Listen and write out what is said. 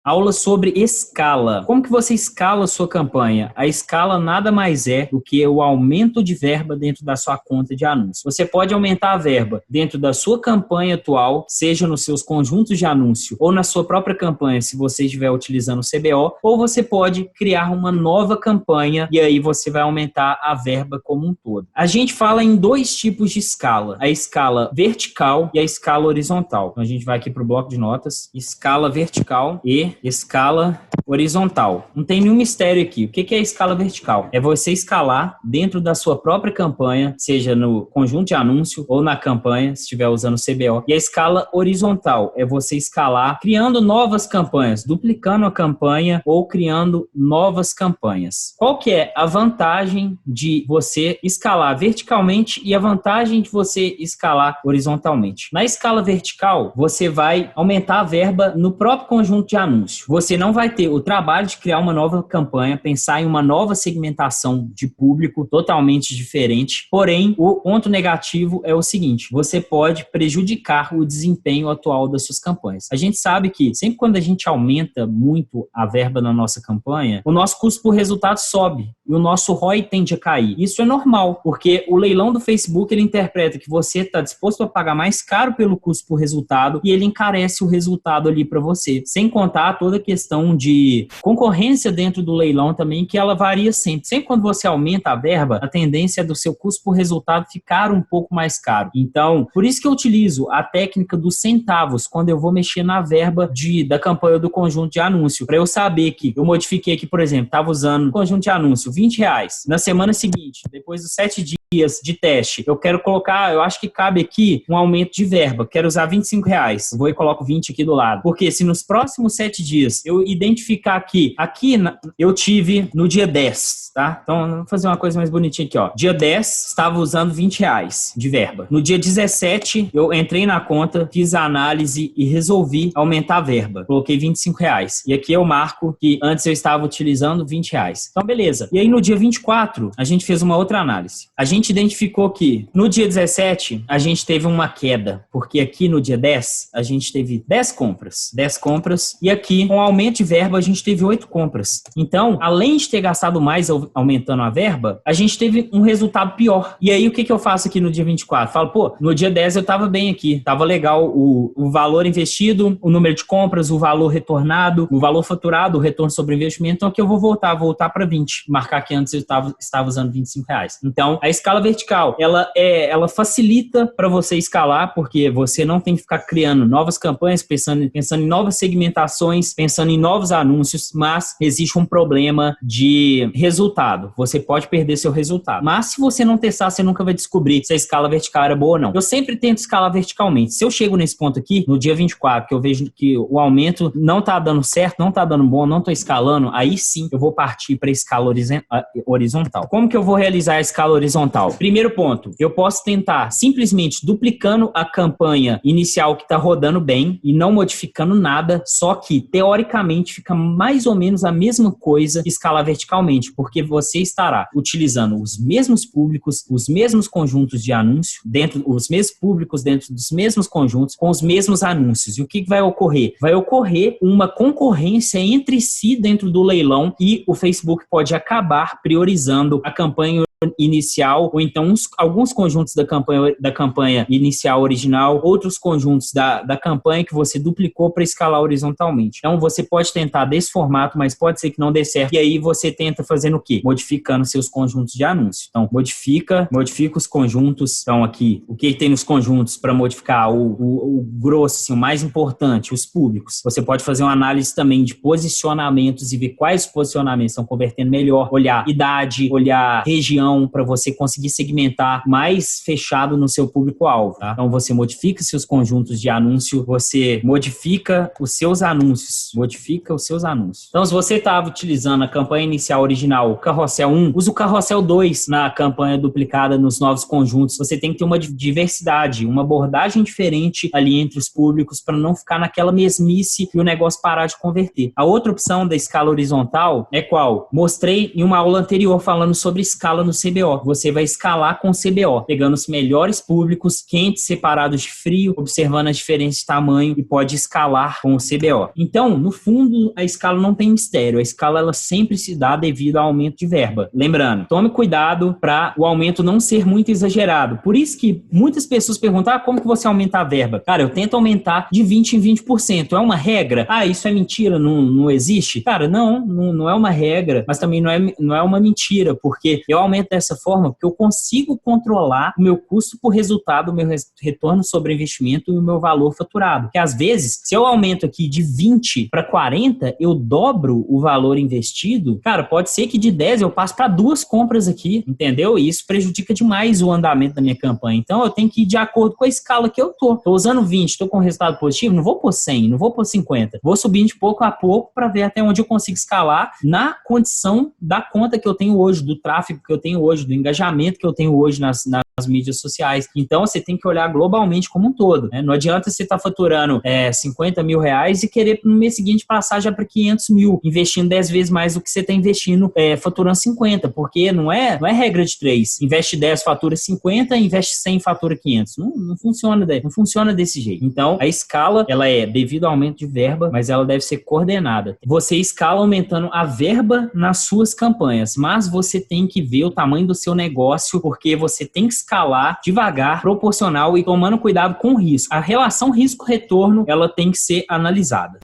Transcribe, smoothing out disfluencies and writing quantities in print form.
Aula sobre escala. Como que você escala a sua campanha? A escala nada mais é do que o aumento de verba dentro da sua conta de anúncio. Você pode aumentar a verba dentro da sua campanha atual, seja nos seus conjuntos de anúncio ou na sua própria campanha, se você estiver utilizando o CBO, ou você pode criar uma nova campanha e aí você vai aumentar a verba como um todo. A gente fala em dois tipos de escala, a escala vertical e a escala horizontal. Então a gente vai aqui para o bloco de notas, escala vertical e escala horizontal. Não tem nenhum mistério aqui. O que é a escala vertical? É você escalar dentro da sua própria campanha, seja no conjunto de anúncio ou na campanha, se estiver usando o CBO. E a escala horizontal é você escalar criando novas campanhas, duplicando a campanha ou criando novas campanhas. Qual que é a vantagem de você escalar verticalmente e a vantagem de você escalar horizontalmente? Na escala vertical, você vai aumentar a verba no próprio conjunto de anúncio. Você não vai ter o trabalho de criar uma nova campanha, pensar em uma nova segmentação de público totalmente diferente. Porém, o ponto negativo é o seguinte: você pode prejudicar o desempenho atual das suas campanhas. A gente sabe que sempre quando a gente aumenta muito a verba na nossa campanha, o nosso custo por resultado sobe e o nosso ROI tende a cair. Isso é normal, porque o leilão do Facebook ele interpreta que você está disposto a pagar mais caro pelo custo por resultado e ele encarece o resultado ali para você. Sem contar toda a questão de concorrência dentro do leilão também, que ela varia sempre. Sempre quando você aumenta a verba, a tendência é do seu custo por resultado ficar um pouco mais caro. Então, por isso que eu utilizo a técnica dos centavos quando eu vou mexer na verba da campanha do conjunto de anúncio, para eu saber que eu modifiquei aqui, por exemplo, estava usando o conjunto de anúncio R$20. Na semana seguinte, depois dos 7 dias de teste, eu quero colocar, eu acho que cabe aqui um aumento de verba, quero usar R$25, vou e coloco 20 aqui do lado, porque se nos próximos 7 dias eu identificar aqui eu tive no dia 10, tá? Então, vamos fazer uma coisa mais bonitinha aqui, ó. Dia 10, estava usando R$20 de verba. No dia 17, eu entrei na conta, fiz a análise e resolvi aumentar a verba. Coloquei R$25. E aqui eu marco que antes eu estava utilizando R$20. Então, beleza. E aí, no dia 24, a gente fez uma outra análise. A gente identificou que no dia 17, a gente teve uma queda, porque aqui no dia 10, a gente teve 10 compras. 10 compras. E aqui, com aumento de verba, a gente teve 8 compras. Então, além de ter gastado mais aumentando a verba, a gente teve um resultado pior. E aí, o que eu faço aqui no dia 24? Falo, pô, no dia 10 eu tava bem aqui. Tava legal o valor investido, o número de compras, o valor retornado, o valor faturado, o retorno sobre investimento. Então, aqui eu vou voltar para 20. Marcar que antes eu estava usando R$25. Então, a escala vertical, ela facilita para você escalar, porque você não tem que ficar criando novas campanhas, pensando em novas segmentações, pensando em novos anúncios, mas existe um problema de resultado. Você pode perder seu resultado. Mas se você não testar, você nunca vai descobrir se a escala vertical era boa ou não. Eu sempre tento escalar verticalmente. Se eu chego nesse ponto aqui, no dia 24, que eu vejo que o aumento não tá dando certo, não tá dando bom, não tô escalando, aí sim eu vou partir para a escala horizontal. Como que eu vou realizar a escala horizontal? Primeiro ponto, eu posso tentar simplesmente duplicando a campanha inicial que tá rodando bem e não modificando nada, só que teoricamente fica mais ou menos a mesma coisa que escalar verticalmente, porque você estará utilizando os mesmos públicos, os mesmos conjuntos de anúncio, os mesmos públicos dentro dos mesmos conjuntos, com os mesmos anúncios. E o que vai ocorrer? Vai ocorrer uma concorrência entre si dentro do leilão e o Facebook pode acabar priorizando a campanha inicial, ou então alguns conjuntos da campanha inicial original, outros conjuntos da campanha que você duplicou para escalar horizontalmente. Então, você pode tentar desse formato, mas pode ser que não dê certo. E aí, você tenta fazendo o quê? Modificando seus conjuntos de anúncio. Então, modifica os conjuntos. Então, aqui, o que tem nos conjuntos para modificar o grosso, assim, o mais importante, os públicos. Você pode fazer uma análise também de posicionamentos e ver quais posicionamentos estão convertendo melhor. Olhar idade, olhar região, para você conseguir segmentar mais fechado no seu público-alvo, tá? Então, você modifica seus conjuntos de anúncio, você modifica os seus anúncios. Então, se você estava utilizando a campanha inicial original, o Carrossel 1, usa o Carrossel 2 na campanha duplicada nos novos conjuntos. Você tem que ter uma diversidade, uma abordagem diferente ali entre os públicos para não ficar naquela mesmice e o negócio parar de converter. A outra opção da escala horizontal é qual? Mostrei em uma aula anterior falando sobre escala no CBO. Você vai escalar com o CBO, pegando os melhores públicos, quentes separados de frio, observando as diferenças de tamanho e pode escalar com o CBO. Então, no fundo, a escala não tem mistério. A escala ela sempre se dá devido ao aumento de verba. Lembrando, tome cuidado para o aumento não ser muito exagerado. Por isso que muitas pessoas perguntam, como que você aumenta a verba? Cara, eu tento aumentar de 20% em 20%. É uma regra? Isso é mentira, não existe? Cara, não é uma regra, mas também não é uma mentira, porque eu aumento dessa forma porque eu consigo controlar o meu custo por resultado, o meu retorno sobre investimento e o meu valor faturado. Porque às vezes, se eu aumento aqui de 20 para 40, eu dobro o valor investido, cara, pode ser que de 10 eu passo para 2 compras aqui, entendeu? E isso prejudica demais o andamento da minha campanha. Então eu tenho que ir de acordo com a escala que eu tô. Tô usando 20, tô com resultado positivo, não vou por 100, não vou por 50. Vou subindo de pouco a pouco para ver até onde eu consigo escalar na condição da conta que eu tenho hoje, do tráfego que eu tenho hoje, do engajamento que eu tenho hoje nas mídias sociais. Então, você tem que olhar globalmente como um todo, né? Não adianta você estar faturando 50 mil reais e querer no mês seguinte passar já para 500 mil, investindo 10 vezes mais do que você está investindo faturando 50, porque não é regra de 3. Investe 10, fatura 50, investe 100, fatura 500. Não funciona desse jeito. Então, a escala, ela é devido ao aumento de verba, mas ela deve ser coordenada. Você escala aumentando a verba nas suas campanhas, mas você tem que ver o tamanho do seu negócio, porque você tem que escalar devagar, proporcional e tomando cuidado com o risco. A relação risco-retorno, ela tem que ser analisada.